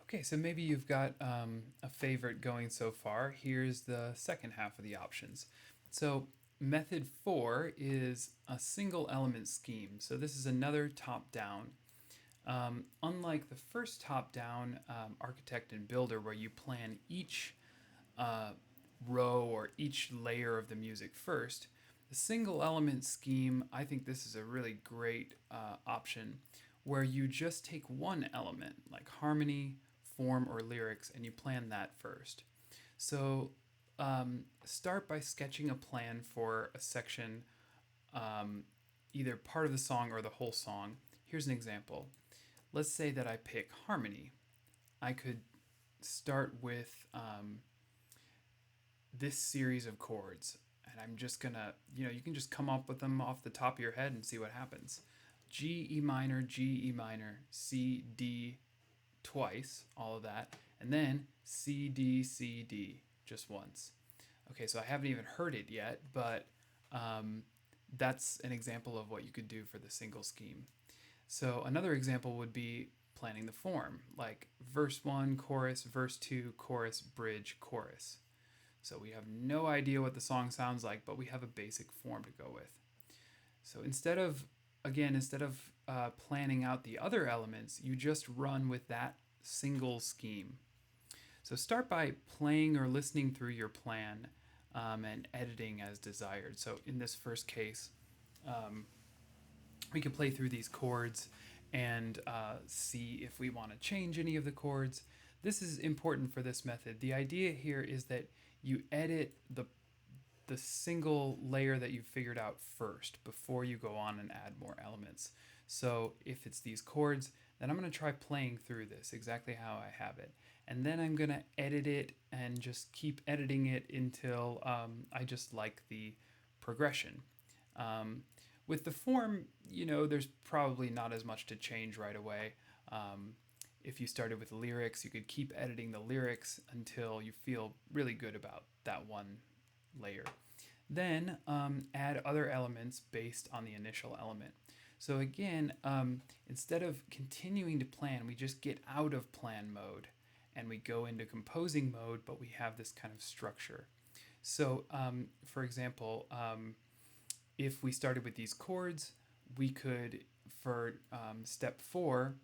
Okay, so maybe you've got a favorite going so far. Here's the second half of the options. So method 4 is a single element scheme. So this is another top down. Unlike the first top down architect and builder where you plan each uh, row or each layer of the music first, the single element scheme, I think this is a really great option where you just take one element like harmony, form, or lyrics and you plan that first. So start by sketching a plan for a section, um, either part of the song or the whole song. Here's an example. Let's say that I pick harmony. I could start with this series of chords, and I'm just gonna, you can just come up with them off the top of your head and see what happens. G, E minor, G, E minor, C, D twice, all of that, and then C, D, C, D just once. Okay, so I haven't even heard it yet, but that's an example of what you could do for the single scheme. So another example would be planning the form, like verse 1, chorus, verse 2, chorus, bridge, chorus. So we have no idea what the song sounds like, but we have a basic form to go with. So instead of planning out the other elements, you just run with that single scheme. So start by playing or listening through your plan and editing as desired. So in this first case, um, we can play through these chords and see if we want to change any of the chords. This is important for this method. The idea here is that you edit the single layer that you've figured out first before you go on and add more elements. So if it's these chords, then I'm going to try playing through this exactly how I have it. And then I'm going to edit it and just keep editing it until I just like the progression. With the form, there's probably not as much to change right away. If you started with lyrics, you could keep editing the lyrics until you feel really good about that one layer. Then add other elements based on the initial element. So again, instead of continuing to plan, we just get out of plan mode and we go into composing mode, but we have this kind of structure. So for example, if we started with these chords, we could, for step 4,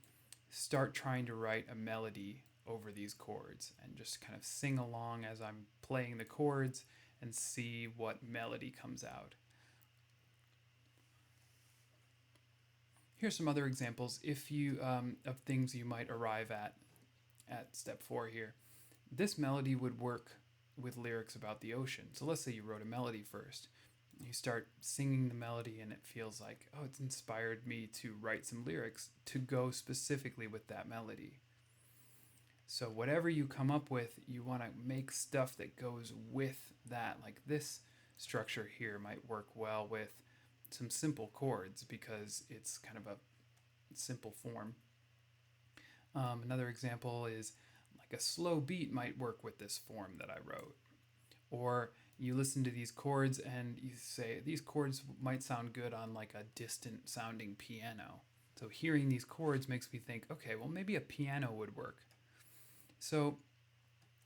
start trying to write a melody over these chords and just kind of sing along as I'm playing the chords and see what melody comes out. Here's some other examples if you of things you might arrive at step 4 here. This melody would work with lyrics about the ocean. So let's say you wrote a melody first. You start singing the melody and it feels like, oh, it's inspired me to write some lyrics to go specifically with that melody. So whatever you come up with, you want to make stuff that goes with that. Like this structure here might work well with some simple chords because it's kind of a simple form. Another example is like a slow beat might work with this form that I wrote. Or you listen to these chords and you say, these chords might sound good on like a distant sounding piano. So hearing these chords makes me think, okay, well maybe a piano would work. So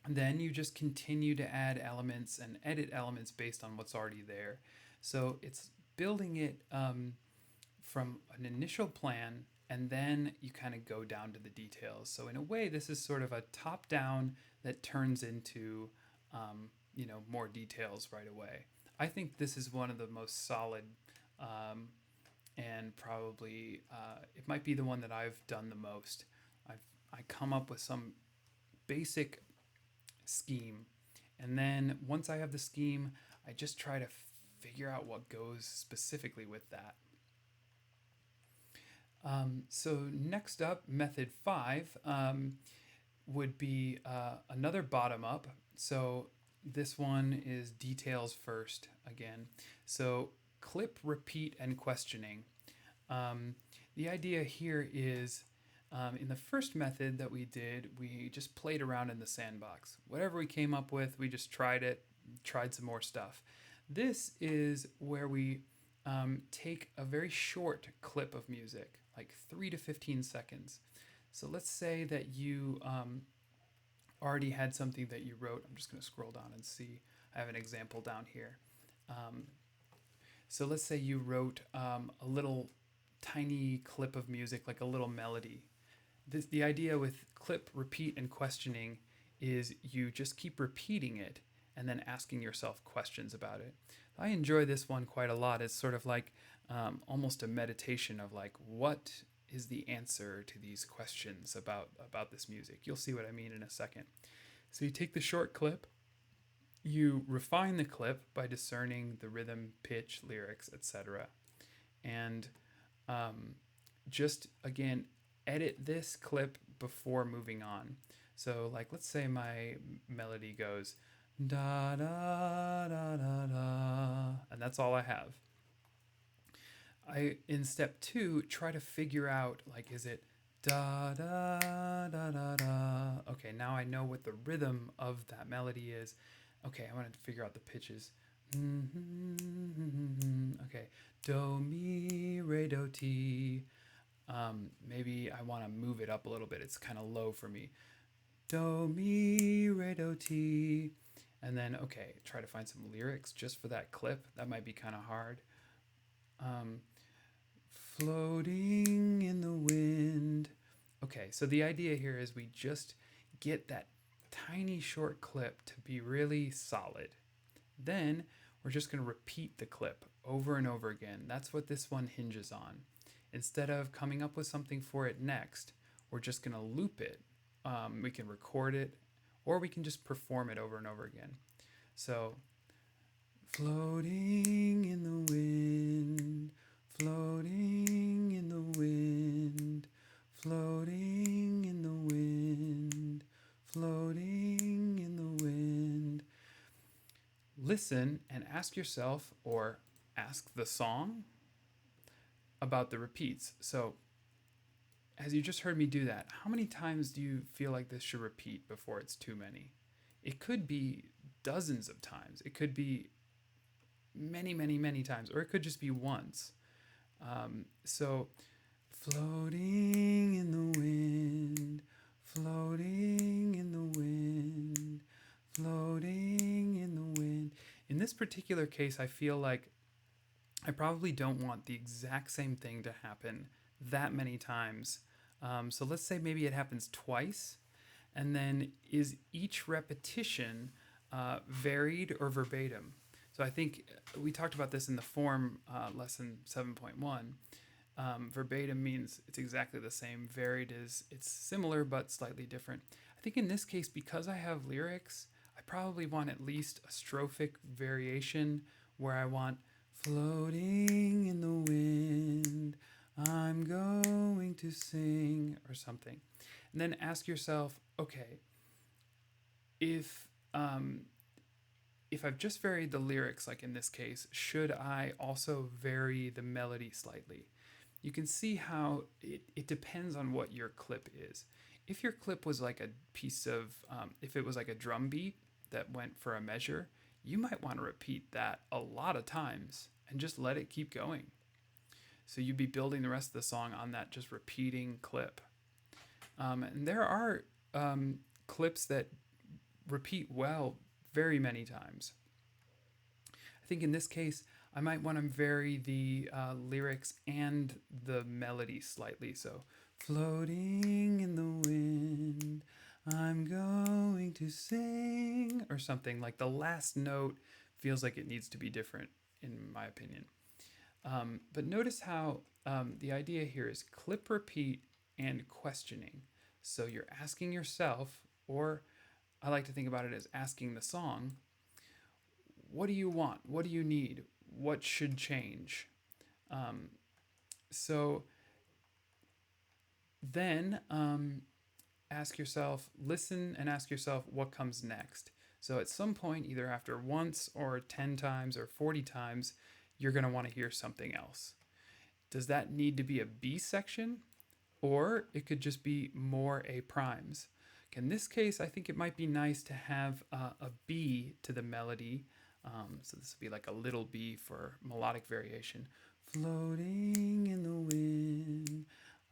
then you just continue to add elements and edit elements based on what's already there. So it's building it from an initial plan, and then you kind of go down to the details. So in a way, this is sort of a top-down that turns into more details right away. I think this is one of the most solid and probably it might be the one that I've done the most. I come up with some basic scheme, and then once I have the scheme, I just try to figure out what goes specifically with that. So next up, method 5 would be another bottom up. So this one is details first again. So clip, repeat, and questioning. The idea here is in the first method that we did, we just played around in the sandbox. Whatever we came up with, we just tried it, tried some more stuff. This is where we take a very short clip of music, like 3 to 15 seconds. So let's say that you already had something that you wrote. I'm just going to scroll down and see. I have an example down here. So let's say you wrote a little tiny clip of music, like a little melody. The idea with clip, repeat, and questioning is you just keep repeating it and then asking yourself questions about it. I enjoy this one quite a lot. It's sort of like almost a meditation of like, what is the answer to these questions about this music? You'll see what I mean in a second. So you take the short clip, you refine the clip by discerning the rhythm, pitch, lyrics, etc. And just again, edit this clip before moving on. So like, let's say my melody goes da da da da da, and that's all I have. In step 2 try to figure out, like, is it da da da da da? Okay, now I know what the rhythm of that melody is. Okay, I want to figure out the pitches. Okay, do mi re do ti. Maybe I want to move it up a little bit. It's kind of low for me. Do mi re do ti. And then, okay, try to find some lyrics just for that clip. That might be kind of hard. Floating in the wind. Okay, so the idea here is we just get that tiny short clip to be really solid. Then we're just going to repeat the clip over and over again. That's what this one hinges on. Instead of coming up with something for it next, we're just going to loop it. We can record it, or we can just perform it over and over again. So, floating in the wind, floating in the wind, floating in the wind, floating in the wind. Listen and ask yourself, or ask the song, about the repeats. So, as you just heard me do that, how many times do you feel like this should repeat before it's too many? It could be dozens of times. It could be many, many, many times, or it could just be once. So, floating in the wind, floating in the wind, floating in the wind. In this particular case, I feel like I probably don't want the exact same thing to happen that many times. So let's say maybe it happens twice, and then is each repetition varied or verbatim? So I think we talked about this in the form lesson 7.1. Verbatim means it's exactly the same. Varied is it's similar but slightly different. I think in this case, because I have lyrics, I probably want at least a strophic variation where I want floating in the wind, I'm going to sing, or something. And then ask yourself, okay, if I've just varied the lyrics, like in this case, should I also vary the melody slightly? You can see how it depends on what your clip is. If your clip was like a piece of, if it was like a drum beat that went for a measure, you might want to repeat that a lot of times and just let it keep going. So you'd be building the rest of the song on that just repeating clip. And there are clips that repeat well very many times. I think in this case, I might want to vary the lyrics and the melody slightly. So, floating in the wind, I'm going to sing, or something. Like the last note feels like it needs to be different, in my opinion. But notice how the idea here is clip, repeat, and questioning. So you're asking yourself, or I like to think about it as asking the song, what do you want? What do you need? What should change? Um, so then ask yourself, listen and ask yourself what comes next. So at some point, either after once or 10 times or 40 times, you're going to want to hear something else. Does that need to be a B section? Or it could just be more A primes. In this case, I think it might be nice to have a B to the melody. So this would be like a little B for melodic variation. Floating in the wind,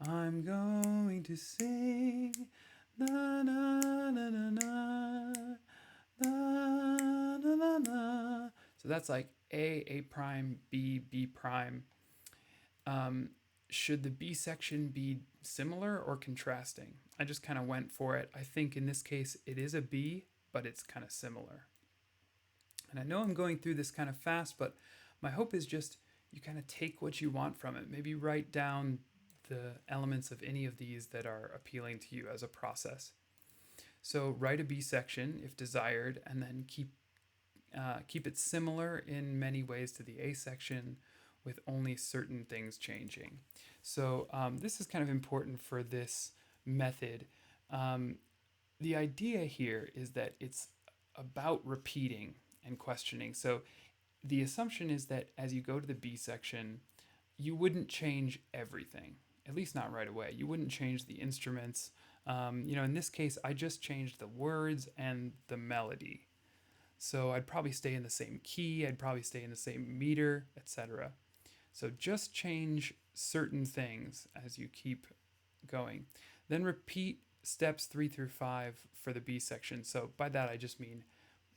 I'm going to sing. Na na na na na na na na na. So that's like A prime, B prime. Should the B section be similar or contrasting? I just kind of went for it. I think in this case it is a B, but it's kind of similar. And I know I'm going through this kind of fast, but my hope is just you kind of take what you want from it. Maybe write down the elements of any of these that are appealing to you as a process. So write a B section if desired, and then keep it similar in many ways to the A section, with only certain things changing. So this is kind of important for this method. The idea here is that it's about repeating and questioning. So the assumption is that as you go to the B section, you wouldn't change everything, at least not right away. You wouldn't change the instruments. In this case, I just changed the words and the melody. So I'd probably stay in the same key, I'd probably stay in the same meter, etc. So just change certain things as you keep going. Then repeat steps 3 through 5 for the B section. So by that I just mean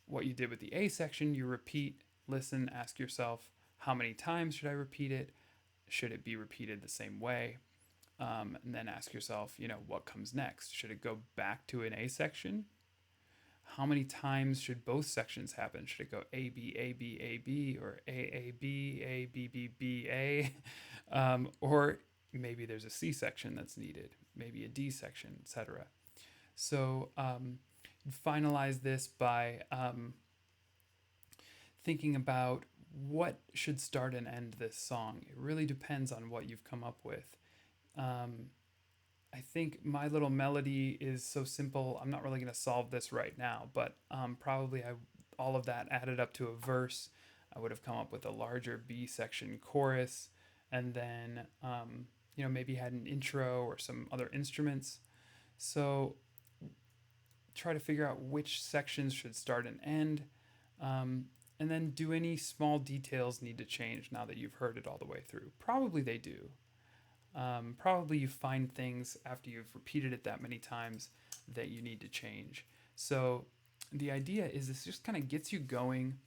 what you did with the A section. You repeat, listen, ask yourself, how many times should I repeat it? Should it be repeated the same way? And then ask yourself, what comes next? Should it go back to an A section? How many times should both sections happen? Should it go A, B, A, B, A, B, or A, B, A, B, B, B, A? Or maybe there's a C section that's needed, maybe a D section, etc. So finalize this by thinking about what should start and end this song. It really depends on what you've come up with. I think my little melody is so simple. I'm not really going to solve this right now, but probably all of that added up to a verse. I would have come up with a larger B section chorus, and then maybe had an intro or some other instruments. So try to figure out which sections should start and end, and then do any small details need to change now that you've heard it all the way through? Probably they do. Probably you find things after you've repeated it that many times that you need to change. So the idea is this just kind of gets you going.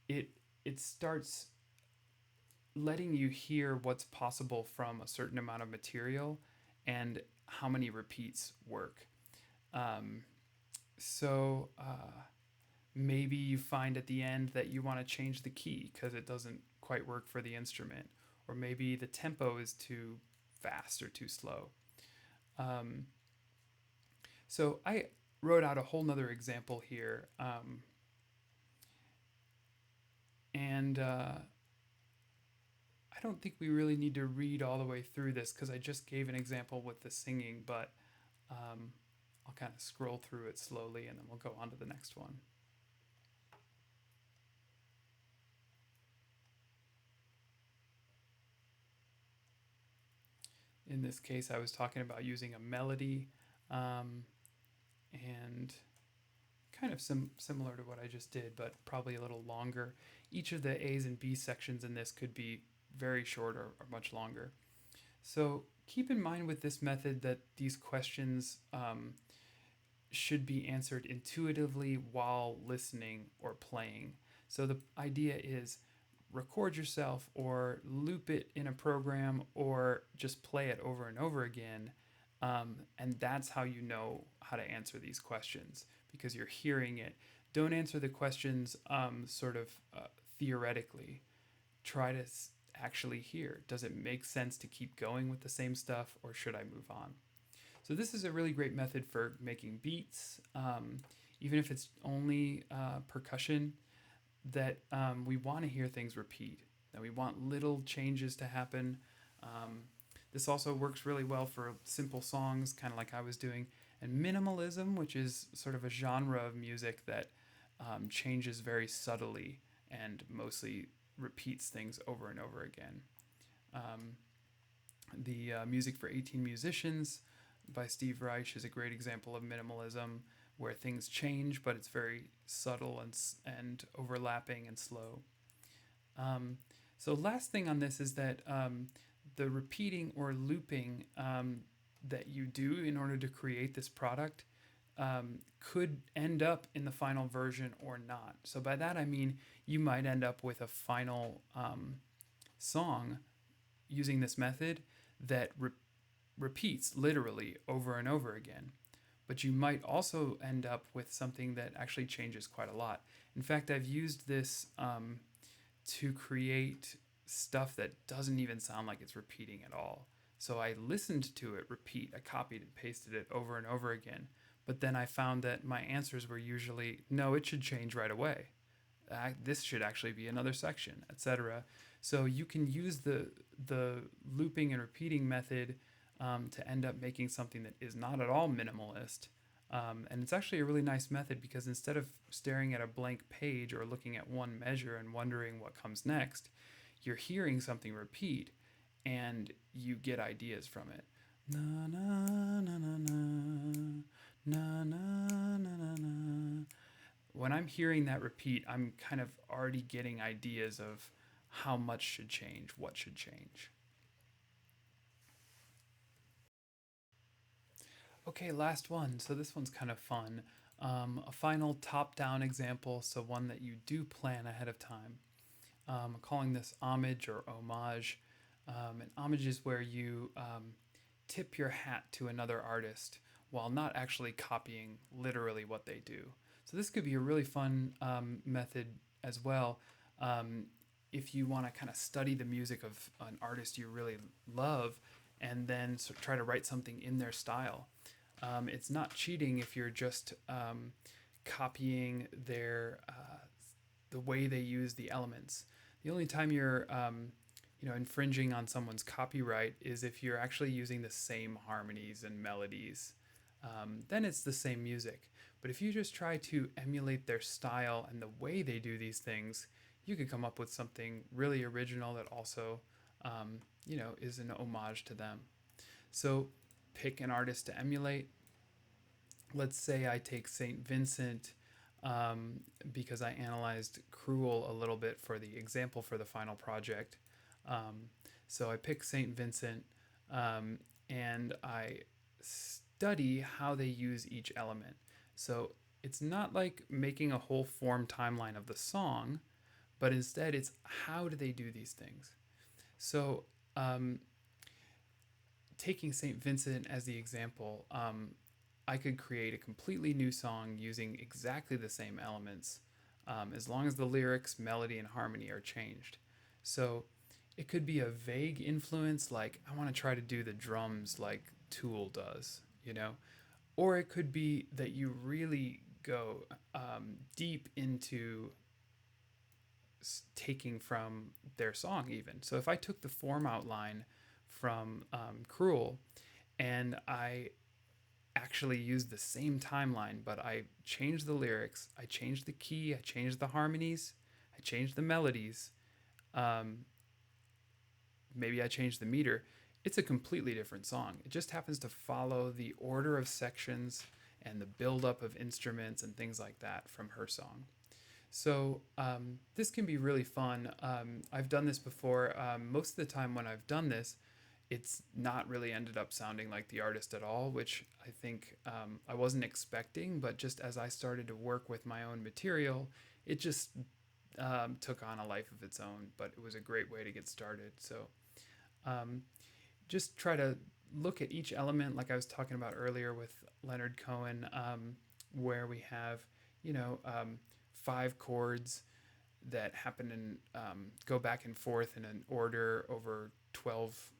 It starts letting you hear what's possible from a certain amount of material and how many repeats work. Maybe you find at the end that you want to change the key because it doesn't quite work for the instrument. Or maybe the tempo is too fast or too slow. So I wrote out a whole nother example here. And I don't think we really need to read all the way through this because I just gave an example with the singing, but I'll kind of scroll through it slowly and then we'll go on to the next one. In this case, I was talking about using a melody and kind of similar to what I just did, but probably a little longer. Each of the A's and B sections in this could be very short or much longer. So keep in mind with this method that these questions should be answered intuitively while listening or playing. So the idea is record yourself or loop it in a program or just play it over and over again. And that's how you know how to answer these questions, because you're hearing it. Don't answer the questions theoretically. try to actually hear. Does it make sense to keep going with the same stuff, or should I move on? So this is a really great method for making beats, even if it's only percussion. That we want to hear things repeat. That we want little changes to happen. Um, this also works really well for simple songs, kind of like I was doing. And minimalism, which is sort of a genre of music that changes very subtly and mostly repeats things over and over again. Um, the Music for 18 Musicians by Steve Reich is a great example of minimalism where things change, but it's very subtle and overlapping and slow. Um, so, last thing on this is that the repeating or looping that you do in order to create this product could end up in the final version or not. So, by that I mean you might end up with a final song using this method that repeats literally over and over again. But you might also end up with something that actually changes quite a lot. In fact, I've used this to create stuff that doesn't even sound like it's repeating at all. So I listened to it repeat, I copied and pasted it over and over again. But then I found that my answers were usually, no, it should change right away. This should actually be another section, etc. So you can use the looping and repeating method to end up making something that is not at all minimalist. And it's actually a really nice method because instead of staring at a blank page or looking at one measure and wondering what comes next, you're hearing something repeat and you get ideas from it. Na na na na na na na na na. When I'm hearing that repeat, I'm kind of already getting ideas of how much should change, what should change. Okay, last one. So this one's kind of fun. A final top-down example, so one that you do plan ahead of time. I'm calling this homage or homage. And homage is where you tip your hat to another artist while not actually copying literally what they do. So this could be a really fun method as well. Um, if you want to kind of study the music of an artist you really love and then try to write something in their style. It's not cheating if you're just copying the way they use the elements. The only time you're infringing on someone's copyright is if you're actually using the same harmonies and melodies. Then it's the same music. But if you just try to emulate their style and the way they do these things, you could come up with something really original that also, is an homage to them. So pick an artist to emulate. Let's say I take St. Vincent because I analyzed Cruel a little bit for the example for the final project. So I pick St. Vincent and I study how they use each element. So it's not like making a whole form timeline of the song, but instead it's how do they do these things. So taking St. Vincent as the example, I could create a completely new song using exactly the same elements as long as the lyrics, melody, and harmony are changed. So it could be a vague influence, like I want to try to do the drums like Tool does, or it could be that you really go deep into taking from their song, even. So if I took the form outline from Cruel and I actually used the same timeline, but I changed the lyrics, I changed the key, I changed the harmonies, I changed the melodies, maybe I changed the meter. It's a completely different song. It just happens to follow the order of sections and the buildup of instruments and things like that from her song. So this can be really fun. I've done this before. Most of the time when I've done this, it's not really ended up sounding like the artist at all, which I think I wasn't expecting, but just as I started to work with my own material, it just took on a life of its own, but it was a great way to get started. So just try to look at each element, like I was talking about earlier with Leonard Cohen, where we have, 5 chords. that happen and go back and forth in an order over 12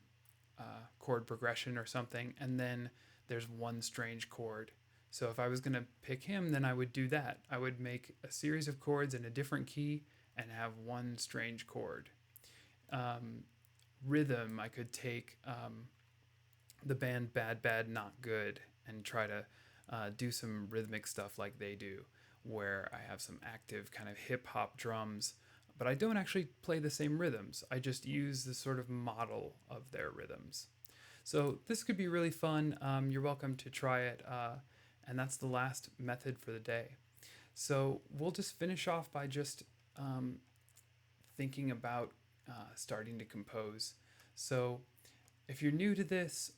chord progression or something, and then there's one strange chord. So if I was going to pick him, then I would do that. I would make a series of chords in a different key and have one strange chord. Um, Rhythm, I could take the band Bad Bad Not Good and try to do some rhythmic stuff like they do, where I have some active kind of hip hop drums, but I don't actually play the same rhythms. I just use the sort of model of their rhythms. So this could be really fun. You're welcome to try it. And that's the last method for the day. So we'll just finish off by just thinking about starting to compose. So if you're new to this,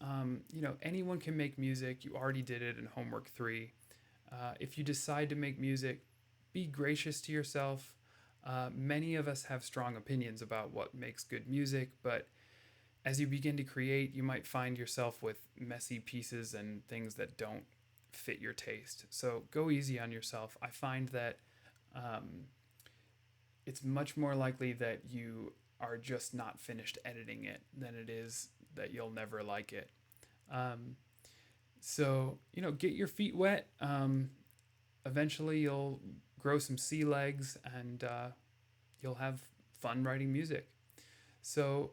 anyone can make music. You already did it in homework 3. If you decide to make music, be gracious to yourself. Many of us have strong opinions about what makes good music, but as you begin to create, you might find yourself with messy pieces and things that don't fit your taste. So go easy on yourself. I find that it's much more likely that you are just not finished editing it than it is that you'll never like it. So, get your feet wet. Eventually, you'll grow some sea legs and you'll have fun writing music. So,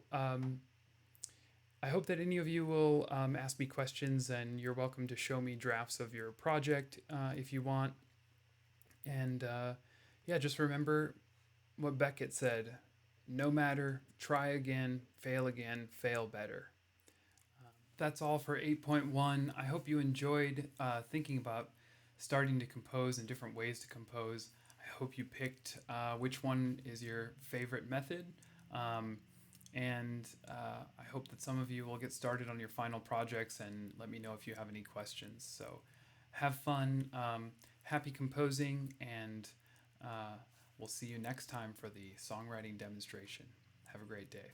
I hope that any of you will ask me questions, and you're welcome to show me drafts of your project if you want. And just remember what Beckett said: no matter, try again, fail better. That's all for 8.1. I hope you enjoyed thinking about starting to compose and different ways to compose. I hope you picked which one is your favorite method. And I hope that some of you will get started on your final projects and let me know if you have any questions. So have fun, happy composing, and we'll see you next time for the songwriting demonstration. Have a great day.